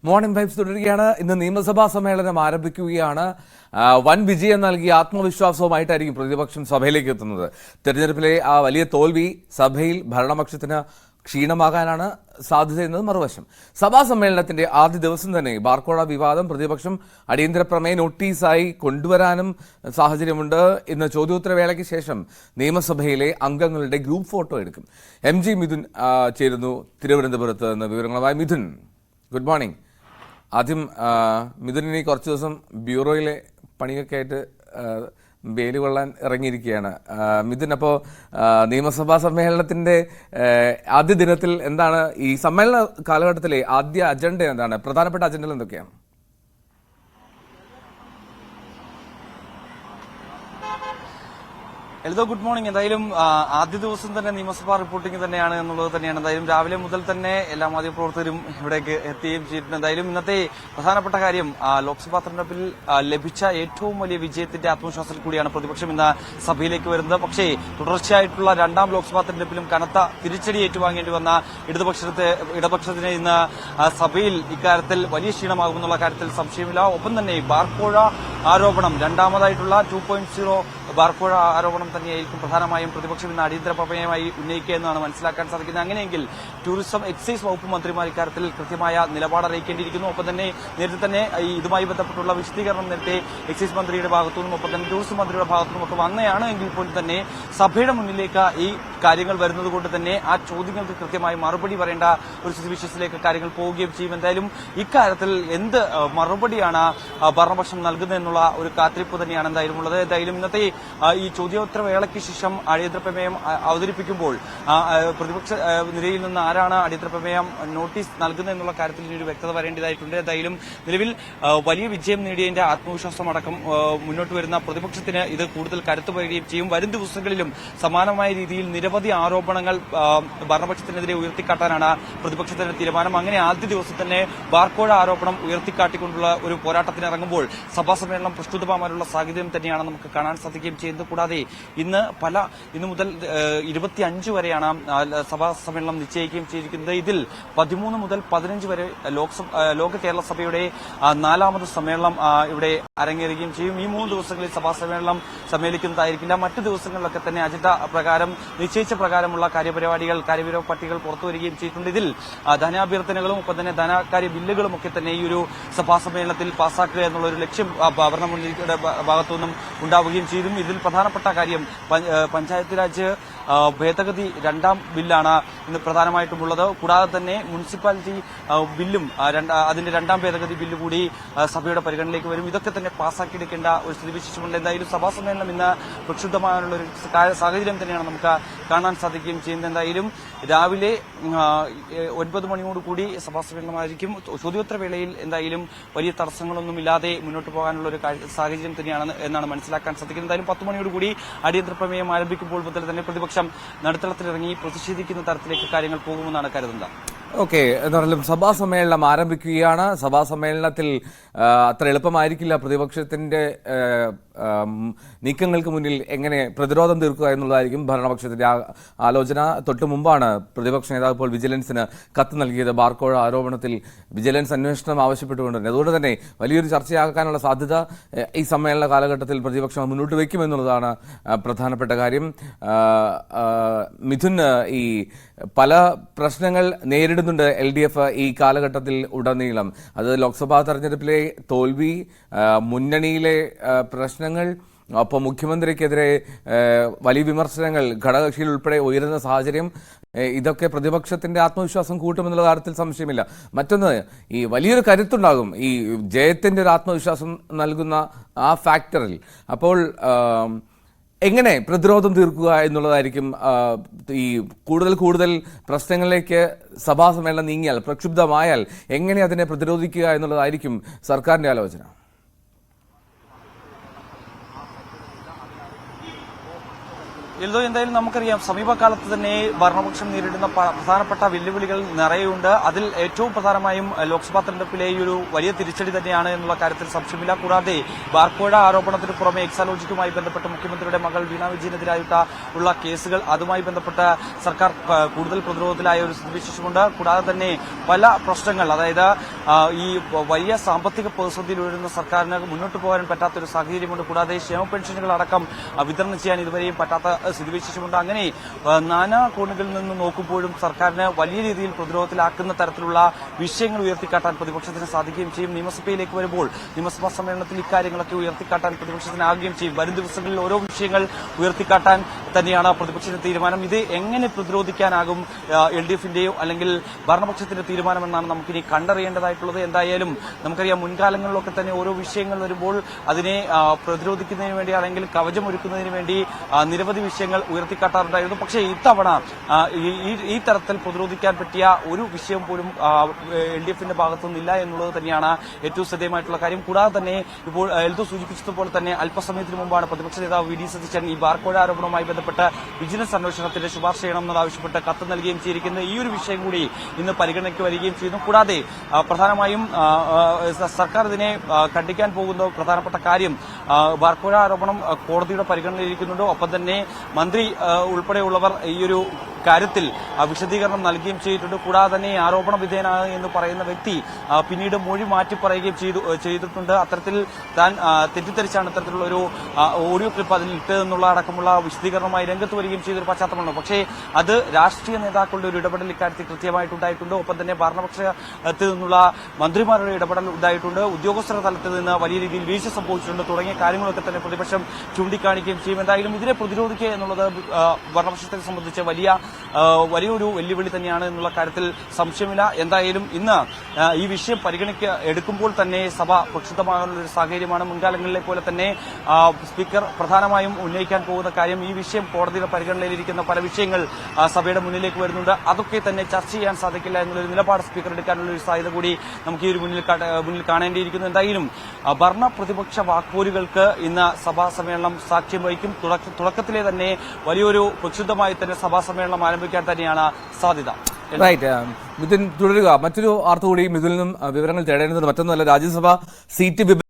Morning vibes തുടരുകയാണ്. ഇന്ന് നിയമസഭാ സമ്മേളനം ആരംഭിക്കുകയാണ്. വൻ വിജയം നൽകിയ ആത്മവിശ്വാസവുമായിട്ടായിരിക്കും പ്രതിപക്ഷം സഭയിലേക്ക് എത്തുന്നത്. തെരഞ്ഞെടുപ്പിലെ ആ വലിയ തോൽവി സഭയിൽ ഭരണപക്ഷത്തിന് ക്ഷീണമാകാനാണ് സാധ്യതയെന്നത് മറുവശം. സഭാ സമ്മേളനത്തിന്റെ ആദ്യ ദിവസം തന്നെ ബാർക്കോഴ വിവാദം പ്രതിപക്ഷം അടിയന്തര പ്രമേയ നോട്ടീസായി കൊണ്ടുവരാനും സാഹചര്യമുണ്ട്. ഇന്ന് ചോദ്യോത്തരവേളയ്ക്ക് ശേഷം നിയമസഭയിലെ അംഗങ്ങളുടെ ഗ്രൂപ്പ് ഫോട്ടോ എടുക്കും. MG മിഥുൻ ചേരുന്നു തിരുവനന്തപുരത്ത് നിന്ന് വിവരങ്ങളുമായി. Mithun, good morning. ആദ്യം മിഥുനിനി കുറച്ച് ദിവസം ബ്യൂറോയിലെ പണിയൊക്കെ ആയിട്ട് വെയിൽ കൊള്ളാൻ ഇറങ്ങിയിരിക്കുകയാണ്. മിഥുൻ, അപ്പോൾ നിയമസഭാ സമ്മേളനത്തിന്റെ ആദ്യ ദിനത്തിൽ എന്താണ് ഈ സമ്മേളന കാലഘട്ടത്തിലെ ആദ്യ അജണ്ട എന്താണ്? പ്രധാനപ്പെട്ട അജണ്ടകൾ എന്തൊക്കെയാണ്? Eldho, good morning. എന്തായാലും ആദ്യ ദിവസം തന്നെ നിയമസഭാ റിപ്പോർട്ടിംഗ് തന്നെയാണ് എന്നുള്ളത് തന്നെയാണ്. എന്തായാലും രാവിലെ മുതൽ തന്നെ എല്ലാ മാധ്യമപ്രവർത്തകരും ഇവിടേക്ക് എത്തുകയും ചെയ്തിട്ടുണ്ട്. എന്തായാലും ഇന്നത്തെ പ്രധാനപ്പെട്ട കാര്യം ലോക്സഭാ തെരഞ്ഞെടുപ്പിൽ ലഭിച്ച ഏറ്റവും വലിയ വിജയത്തിന്റെ ആത്മവിശ്വാസത്തിൽ കൂടിയാണ് പ്രതിപക്ഷം ഇന്ന് സഭയിലേക്ക് വരുന്നത്. പക്ഷേ തുടർച്ചയായിട്ടുള്ള രണ്ടാം ലോക്സഭാ തെരഞ്ഞെടുപ്പിലും കനത്ത തിരിച്ചടി ഏറ്റുവാങ്ങേണ്ടി വന്ന ഇടപക്ഷത്തിന് ഇന്ന് സഭയിൽ ഇക്കാര്യത്തിൽ വലിയ ക്ഷീണമാകുമെന്നുള്ള കാര്യത്തിൽ സംശയമില്ല. ഒപ്പം തന്നെ ബാർക്കോഴ ആരോപണം, രണ്ടാമതായിട്ടുള്ള 2.0 ബാർക്കോഴ ആരോപണം തന്നെയായിരിക്കും പ്രധാനമായും പ്രതിപക്ഷം ഇന്ന് അടിയന്തര പ്രമേയമായി ഉന്നയിക്കുക എന്നാണ് മനസ്സിലാക്കാൻ സാധിക്കുന്നത്. അങ്ങനെയെങ്കിൽ ടൂറിസം, എക്സൈസ് വകുപ്പ് മന്ത്രിമാർ ഇക്കാര്യത്തിൽ കൃത്യമായ നിലപാട് അറിയിക്കേണ്ടിയിരിക്കുന്നു. ഒപ്പം തന്നെ നേരത്തെ തന്നെ ഇതുമായി ബന്ധപ്പെട്ടുള്ള വിശദീകരണം നേരത്തെ എക്സൈസ് മന്ത്രിയുടെ ഭാഗത്തുനിന്നും ഒപ്പം തന്നെ ടൂറിസം മന്ത്രിയുടെ ഭാഗത്തുനിന്നും ഒക്കെ വന്നതാണ്. എങ്കിൽ പോലും തന്നെ സഭയുടെ മുന്നിലേക്ക് ഈ കാര്യങ്ങൾ വരുന്നത് കൊണ്ട് തന്നെ ആ ചോദ്യങ്ങൾക്ക് കൃത്യമായി മറുപടി പറയേണ്ട ഒരു സ്ഥിതിവിശേഷത്തിലേക്ക് കാര്യങ്ങൾ പോവുകയും ചെയ്യും. എന്തായാലും ഇക്കാര്യത്തിൽ എന്ത് മറുപടിയാണ് ഭരണപക്ഷം നൽകുന്നതെന്നുള്ള ഒരു കാത്തിരിപ്പ് തന്നെയാണ് എന്തായാലും ഉള്ളത്. എന്തായാലും ഇന്നത്തെ ഈ ചോദ്യോത്തര വേളയ്ക്ക് ശേഷം അടിയന്തര പ്രമേയം അവതരിപ്പിക്കുമ്പോൾ പ്രതിപക്ഷ നിരയിൽ നിന്ന് ആരാണ് അടിയന്തര പ്രമേയം നോട്ടീസ് നൽകുന്നത് എന്നുള്ള കാര്യത്തിൽ ഇനി ഒരു വ്യക്തത വരേണ്ടതായിട്ടുണ്ട്. എന്തായാലും നിലവിൽ വലിയ വിജയം നേടിയതിന്റെ ആത്മവിശ്വാസം അടക്കം മുന്നോട്ട് വരുന്ന പ്രതിപക്ഷത്തിന് ഇത് കൂടുതൽ കരുത്തു പകരുകയും ചെയ്യും. വരും ദിവസങ്ങളിലും സമാനമായ രീതിയിൽ നിരവധി ആരോപണങ്ങൾ ഭരണപക്ഷത്തിനെതിരെ ഉയർത്തിക്കാട്ടാനാണ് പ്രതിപക്ഷത്തിന്റെ തീരുമാനം. അങ്ങനെ ആദ്യ ദിവസം തന്നെ ബാർക്കോഴ ആരോപണം ഉയർത്തിക്കാട്ടിക്കൊണ്ടുള്ള ഒരു പോരാട്ടത്തിന് ഇറങ്ങുമ്പോൾ സഭാ സമ്മേളനം പ്രക്ഷുബ്ധമാകാനുള്ള സാഹചര്യം തന്നെയാണ് നമുക്ക് കാണാൻ സാധിക്കുകയും ചെയ്യുന്നത്. കൂടാതെ ഇന്ന് മുതൽ 25 വരെയാണ് സഭാ സമ്മേളനം നിശ്ചയിക്കുകയും ചെയ്തിരിക്കുന്നത്. ഇതിൽ 13 മുതൽ 15 വരെ ലോക കേരള സഭയുടെ 4ാമത് സമ്മേളനം ഇവിടെ അരങ്ങേറുകയും ചെയ്യും. ഈ 3 ദിവസങ്ങളിൽ സഭാ സമ്മേളനം സമ്മേളിക്കുന്നതായിരിക്കില്ല. മറ്റ് ദിവസങ്ങളിലൊക്കെ തന്നെ അജണ്ട പ്രകാരം നിശ്ചയിച്ച പ്രകാരമുള്ള കാര്യപരിപാടികൾ, കാര്യപരിപാടി പട്ടികകൾ പുറത്തുവരികയും ചെയ്തിട്ടുണ്ട്. ഇതിൽ ധനാഭ്യർത്ഥനകളും ഒപ്പം തന്നെ ധനകാര്യ ബില്ലുകളും ഒക്കെ തന്നെ ഈ ഒരു സഭാ സമ്മേളനത്തിൽ പാസാക്കുക എന്നുള്ള ഒരു ലക്ഷ്യം ഭരണമുന്നണിയുടെ ഭാഗത്തുനിന്നും ഉണ്ടാവുകയും ചെയ്തു. ഇതിൽ പ്രധാനപ്പെട്ട കാര്യം പഞ്ചായത്ത് രാജ് ഭേദഗതി 2ാം ബില്ലാണ് ഇന്ന് പ്രധാനമായിട്ടുമുള്ളത്. കൂടാതെ തന്നെ മുനിസിപ്പാലിറ്റി ബില്ലും അതിന്റെ 2ാം ഭേദഗതി ബില്ല് കൂടി സഭയുടെ പരിഗണനയിലേക്ക് വരും. ഇതൊക്കെ തന്നെ പാസാക്കിയെടുക്കേണ്ട ഒരു സ്ഥിതിവിശേഷമുണ്ട്. എന്തായാലും സഭാ സമ്മേളനം ഇന്ന് പ്രക്ഷുബ്ധമായുള്ള ഒരു സാഹചര്യം തന്നെയാണ് നമുക്ക് കാണാൻ സാധിക്കുകയും ചെയ്യുന്നത്. എന്തായാലും രാവിലെ 9 മണിയോടുകൂടി സഭാ സമ്മേളനമായിരിക്കും. ചോദ്യോത്തര വേളയിൽ എന്തായാലും വലിയ തടസ്സങ്ങളൊന്നുമില്ലാതെ മുന്നോട്ട് പോകാനുള്ള ഒരു സാഹചര്യം തന്നെയാണ് എന്നാണ് മനസ്സിലാക്കാൻ സാധിക്കുന്നത്. എന്തായാലും 10 മണിയോടുകൂടി അടിയന്തര പ്രമേയം ആരംഭിക്കുമ്പോൾ മുതൽ തന്നെ പ്രതിപക്ഷം നടുത്തളത്തിലിറങ്ങി പ്രതിഷേധിക്കുന്ന തരത്തിലേക്ക് കാര്യങ്ങൾ പോകുമെന്നാണ് കരുതുന്നത്. ഓക്കെ, എന്നാലും സഭാ സമ്മേളനം ആരംഭിക്കുകയാണ്. സഭാ സമ്മേളനത്തിൽ അത്ര എളുപ്പമായിരിക്കില്ല പ്രതിപക്ഷത്തിന്റെ നീക്കങ്ങൾക്ക് മുന്നിൽ എങ്ങനെ പ്രതിരോധം തീർക്കുക എന്നുള്ളതായിരിക്കും ഭരണപക്ഷത്തിന്റെ ആലോചന. തൊട്ടു മുമ്പാണ് പ്രതിപക്ഷ നേതാവ് ഇപ്പോൾ വിജിലൻസിന് കത്ത് നൽകിയത് ബാർക്കോഴ ആരോപണത്തിൽ വിജിലൻസ് അന്വേഷണം ആവശ്യപ്പെട്ടുകൊണ്ട്. അതുകൊണ്ട് തന്നെ വലിയൊരു ചർച്ചയാക്കാനുള്ള സാധ്യത ഈ സമ്മേളന കാലഘട്ടത്തിൽ പ്രതിപക്ഷം മുന്നോട്ട് വയ്ക്കുമെന്നുള്ളതാണ് പ്രധാനപ്പെട്ട കാര്യം. മിഥുൻ, ഈ പല പ്രശ്നങ്ങൾ നേരിടുന്നുണ്ട് LDF ഈ കാലഘട്ടത്തിൽ ഉടനീളം. അത് ലോക്സഭാ തെരഞ്ഞെടുപ്പിലെ തോൽവി, മുന്നണിയിലെ പ്രശ്നങ്ങൾ, ഒപ്പം മുഖ്യമന്ത്രിക്കെതിരെ വലിയ വിമർശനങ്ങൾ ഘടകകക്ഷിയിൽ ഉൾപ്പെടെ ഉയരുന്ന സാഹചര്യം, ഇതൊക്കെ പ്രതിപക്ഷത്തിന്റെ ആത്മവിശ്വാസം കൂട്ടുമെന്നുള്ള കാര്യത്തിൽ സംശയമില്ല. മറ്റൊന്ന്, ഈ വലിയൊരു കരുത്തുണ്ടാകും ഈ ജയത്തിന്റെ ഒരു ആത്മവിശ്വാസം നൽകുന്ന ആ ഫാക്ടറിൽ. അപ്പോൾ എങ്ങനെ പ്രതിരോധം തീർക്കുക എന്നുള്ളതായിരിക്കും ഈ കൂടുതൽ പ്രശ്നങ്ങളിലേക്ക് സഭാ സമ്മേളനം നീങ്ങിയാൽ, പ്രക്ഷുബ്ധമായാൽ എങ്ങനെ അതിനെ പ്രതിരോധിക്കുക എന്നുള്ളതായിരിക്കും സർക്കാരിന്റെ ആലോചന. എൽദോ, എന്തായാലും നമുക്കറിയാം സമീപകാലത്ത് തന്നെ ഭരണപക്ഷം നേരിടുന്ന പ്രധാനപ്പെട്ട വെല്ലുവിളികൾ നിറയുണ്ട്. അതിൽ ഏറ്റവും പ്രധാനമായും ലോക്സഭാ തെരഞ്ഞെടുപ്പിലെ ഈ ഒരു വലിയ തിരിച്ചടി തന്നെയാണ് എന്നുള്ള കാര്യത്തിൽ സംശയമില്ല. കൂടാതെ ബാർക്കോഴ ആരോപണത്തിന് പുറമെ എക്സാലോജിക്കുമായി ബന്ധപ്പെട്ട് മുഖ്യമന്ത്രിയുടെ മകൾ വീണ വിജയനെതിരായിട്ടുള്ള കേസുകൾ, അതുമായി ബന്ധപ്പെട്ട് സർക്കാർ കൂടുതൽ പ്രതിരോധത്തിലായ ഒരു സ്ഥിതിവിശേഷമുണ്ട്. കൂടാതെ തന്നെ പല പ്രശ്നങ്ങൾ, അതായത് ഈ വലിയ സാമ്പത്തിക പ്രതിസന്ധിയിൽ ഉയരുന്ന സർക്കാരിന് മുന്നോട്ട് പോകാൻ പറ്റാത്തൊരു സാഹചര്യമുണ്ട്. കൂടാതെ ക്ഷേമ പെൻഷനുകൾ അടക്കം വിതരണം ചെയ്യാൻ ഇതുവരെയും പറ്റാത്ത സ്ഥിതിവിശേഷമുണ്ട്. അങ്ങനെ നാനാ കോണുകളിൽ നിന്ന് നോക്കുമ്പോഴും സർക്കാരിന് വലിയ രീതിയിൽ പ്രതിരോധത്തിലാക്കുന്ന തരത്തിലുള്ള വിഷയങ്ങൾ ഉയർത്തിക്കാട്ടാൻ പ്രതിപക്ഷത്തിന് സാധിക്കുകയും ചെയ്യും. നിയമസഭയിലേക്ക് വരുമ്പോൾ നിയമസഭാ സമ്മേളനത്തിൽ ഇക്കാര്യങ്ങളൊക്കെ ഉയർത്തിക്കാട്ടാൻ പ്രതിപക്ഷത്തിനാകുകയും ചെയ്യും. വരും ദിവസങ്ങളിൽ ഓരോ വിഷയങ്ങൾ ഉയർത്തിക്കാട്ടാൻ തന്നെയാണ് പ്രതിപക്ഷത്തിന്റെ തീരുമാനം. ഇത് എങ്ങനെ പ്രതിരോധിക്കാനാകും LDFന്റെയോ അല്ലെങ്കിൽ ഭരണപക്ഷത്തിന്റെ തീരുമാനമെന്നാണ് നമുക്കിനി കണ്ടറിയേണ്ടതായിട്ടുള്ളത്. എന്തായാലും നമുക്കറിയാം, മുൻകാലങ്ങളിലൊക്കെ തന്നെ ഓരോ വിഷയങ്ങൾ വരുമ്പോൾ അതിനെ പ്രതിരോധിക്കുന്നതിന് വേണ്ടി അല്ലെങ്കിൽ കവചമൊരുക്കുന്നതിന് വേണ്ടി നിരവധി വിഷയങ്ങൾ ഉയർത്തിക്കാട്ടാറുണ്ടായിരുന്നു. പക്ഷേ ഇത്തവണ ഈ തരത്തിൽ പ്രതിരോധിക്കാൻ പറ്റിയ ഒരു വിഷയം പോലും LDFന്റെ ഭാഗത്തുനിന്നില്ല എന്നുള്ളത് തന്നെയാണ് ഏറ്റവും ശ്രദ്ധേയമായിട്ടുള്ള കാര്യം. കൂടാതെ തന്നെ ഇപ്പോൾ എൽദോ സൂചിപ്പിച്ചതുപോലെ തന്നെ അല്പസമയത്തിന് മുമ്പാണ് പ്രതിപക്ഷ നേതാവ് വി ഡി സതീശൻ ഈ ബാർക്കോഴ ആരോപണവുമായി ബന്ധപ്പെട്ട് വിജിലൻസ് അന്വേഷണത്തിന്റെ ശുപാർശ ചെയ്യണമെന്നതാവശ്യപ്പെട്ട് കത്ത് നൽകുകയും ചെയ്തിരിക്കുന്നത്. ഈ ഒരു വിഷയം കൂടി ഇന്ന് പരിഗണനയ്ക്ക് വരികയും ചെയ്യുന്നു. കൂടാതെ പ്രധാനമായും സർക്കാർ ഇതിനെ ഖണ്ഡിക്കാൻ പോകുന്ന പ്രധാനപ്പെട്ട കാര്യം, ബാർക്കോഴ ആരോപണം കോടതിയുടെ പരിഗണനയിലിരിക്കുന്നുണ്ട്. ഒപ്പം തന്നെ മന്ത്രി ഉൾപ്പെടെയുള്ളവർ ഈ ഒരു കാര്യത്തിൽ വിശദീകരണം നൽകുകയും ചെയ്തിട്ടുണ്ട്. കൂടാതെ തന്നെ ആരോപണ വിധേയനാണ് എന്ന് പറയുന്ന വ്യക്തി പിന്നീട് മൊഴി മാറ്റി പറയുകയും ചെയ്തിട്ടുണ്ട്. അത്തരത്തിൽ താൻ തെറ്റിദ്ധരിച്ചാണ് ഇത്തരത്തിലുള്ള ഒരു ഓഡിയോ ക്ലിപ്പ് അതിൽ ഇട്ടതെന്നുള്ള അടക്കമുള്ള വിശദീകരണമായി രംഗത്ത് വരികയും ചെയ്തൊരു പശ്ചാത്തലമുണ്ട്. പക്ഷേ അത് രാഷ്ട്രീയ നേതാക്കളുടെ ഒരു ഇടപെടൽ ഇക്കാര്യത്തിൽ കൃത്യമായിട്ടുണ്ടായിട്ടുണ്ട്. ഒപ്പം തന്നെ ഭരണപക്ഷത്തിൽ നിന്നുള്ള മന്ത്രിമാരുടെ ഇടപെടൽ ഉണ്ടായിട്ടുണ്ട്. ഉദ്യോഗസ്ഥരുടെ തലത്തിൽ നിന്ന് വലിയ രീതിയിൽ വീഴ്ച സംഭവിച്ചിട്ടുണ്ട്. തുടങ്ങിയ കാര്യങ്ങളൊക്കെ തന്നെ പ്രതിപക്ഷം ചൂണ്ടിക്കാണിക്കുകയും ചെയ്യും. എന്തായാലും ഇതിനെ പ്രതിരോധിക്കുക എന്നുള്ളത് ഭരണപക്ഷത്തെ സംബന്ധിച്ച് വലിയൊരു വെല്ലുവിളി തന്നെയാണ് എന്നുള്ള കാര്യത്തിൽ സംശയമില്ല. എന്തായാലും ഇന്ന് ഈ വിഷയം എടുക്കുമ്പോൾ തന്നെ സഭ പ്രക്ഷുബ്ധമാകുന്ന ഒരു സാഹചര്യമാണ്. മുൻകാലങ്ങളിലെ പോലെ തന്നെ സ്പീക്കർ പ്രധാനമായും ഉന്നയിക്കാൻ പോകുന്ന കാര്യം, ഈ വിഷയം കോടതിയുടെ പരിഗണനയിലിരിക്കുന്ന പല വിഷയങ്ങൾ സഭയുടെ മുന്നിലേക്ക് വരുന്നുണ്ട്. അതൊക്കെ തന്നെ ചർച്ച ചെയ്യാൻ സാധിക്കില്ല എന്നുള്ളൊരു നിലപാട് സ്പീക്കർ എടുക്കാനുള്ള ഒരു സാധ്യത കൂടി നമുക്ക് ഈ ഒരു മുന്നിൽ കാണേണ്ടിയിരിക്കുന്നു. എന്തായാലും ഭരണ പ്രതിപക്ഷ വാക്പോരുകൾക്ക് ഇന്ന് സഭാ സമ്മേളനം സാക്ഷ്യം വഹിക്കും. തുടക്കത്തിലെ തന്നെ വലിയൊരു പ്രക്ഷുബ്ധമായി തന്നെ സഭാ സമ്മേളനം ആരംഭിക്കാൻ തന്നെയാണ് സാധ്യത. മിഥുൻ തുടരുക. മറ്റൊരു വാർത്ത കൂടി മിഥുനിൽ നിന്നും വിവരങ്ങൾ തേടേണ്ടതുണ്ട്. മറ്റൊന്നല്ല, രാജ്യസഭ സീറ്റ്